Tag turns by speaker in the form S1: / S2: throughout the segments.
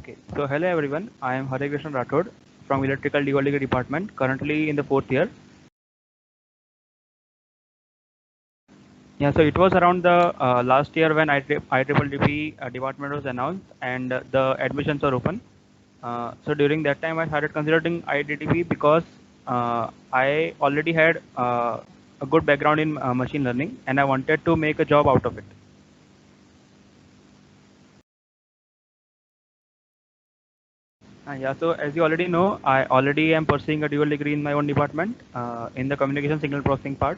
S1: Okay, so hello everyone. I am Hare Krishna Rathod from Electrical Development Department, currently in the fourth year. Yeah, so it was around the last year when IEEE department was announced and the admissions were open. So during that time, I started considering IEEE because I already had a good background in machine learning and I wanted to make a job out of it. Yeah, so as you already know, I already am pursuing a dual degree in my own department in the communication signal processing part.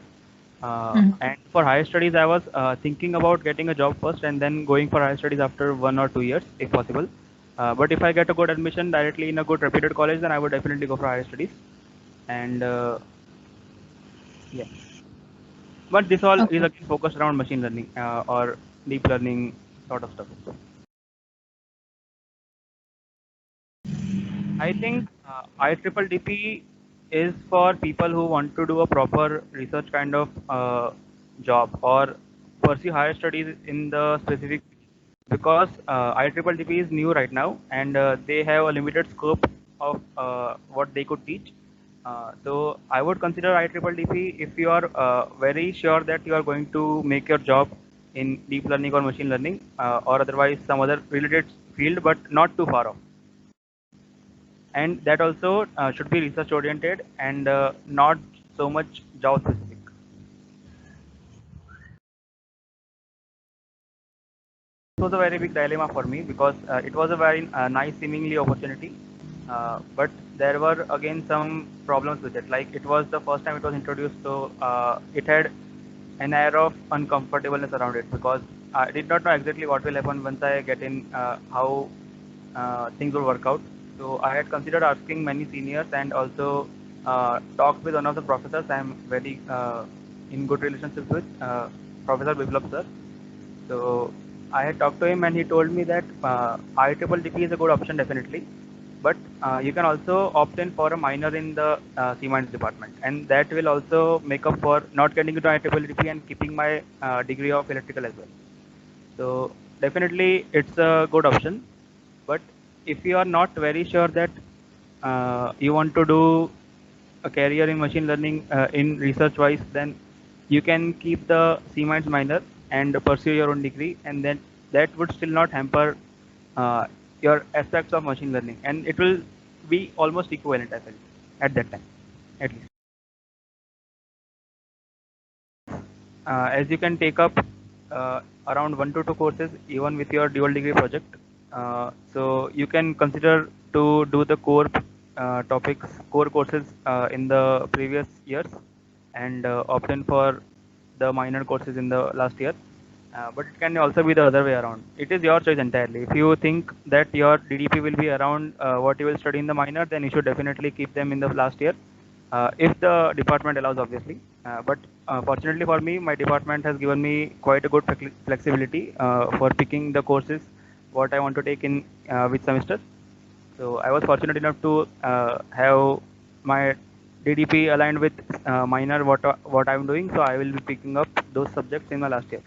S1: And for higher studies, I was thinking about getting a job first and then going for higher studies after 1 or 2 years, if possible. But if I get a good admission directly in a good reputed college, then I would definitely go for higher studies. And yeah, but this all is
S2: Okay.
S1: again focused around machine learning or deep learning sort of stuff. I think IEEE is for people who want to do a proper research kind of job or pursue higher studies in the specific, because IEEE is new right now and they have a limited scope of what they could teach. So I would consider IEEE if you are very sure that you are going to make your job in deep learning or machine learning or otherwise some other related field, but not too far off. And that also should be research oriented and not so much job specific. It was a very big dilemma for me because it was a very nice seemingly opportunity, but there were again some problems with it. Like it was the first time it was introduced, so it had an air of uncomfortableness around it because I did not know exactly what will happen once I get in, how things will work out. So I had considered asking many seniors and also talked with one of the professors I am very in good relationship with, Professor Biplab sir. So I had talked to him and he told me that IEEE is a good option definitely, but you can also opt in for a minor in the C-Minds department, and that will also make up for not getting into IEEE and keeping my degree of electrical as well. So definitely it's a good option, but if you are not very sure that you want to do a career in machine learning in research wise, then you can keep the C-Minds minor and pursue your own degree, and then that would still not hamper your aspects of machine learning, and it will be almost equivalent, I feel, at that time, at least. As you can take up around 1 to 2 courses even with your dual degree project. So you can consider to do the core topics, core courses in the previous years and opt in for the minor courses in the last year. But it can also be the other way around. It is your choice entirely. If you think that your DDP will be around what you will study in the minor, then you should definitely keep them in the last year, if the department allows, obviously. But fortunately for me, my department has given me quite a good flexibility for picking the courses what I want to take in which semester. So I was fortunate enough to have my DDP aligned with minor what I'm doing. So I will be picking up those subjects in my last year.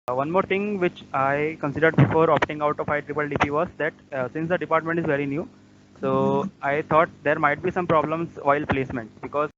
S1: One more thing which I considered before opting out of IEEE was that since the department is very new, so I thought there might be some problems while placement because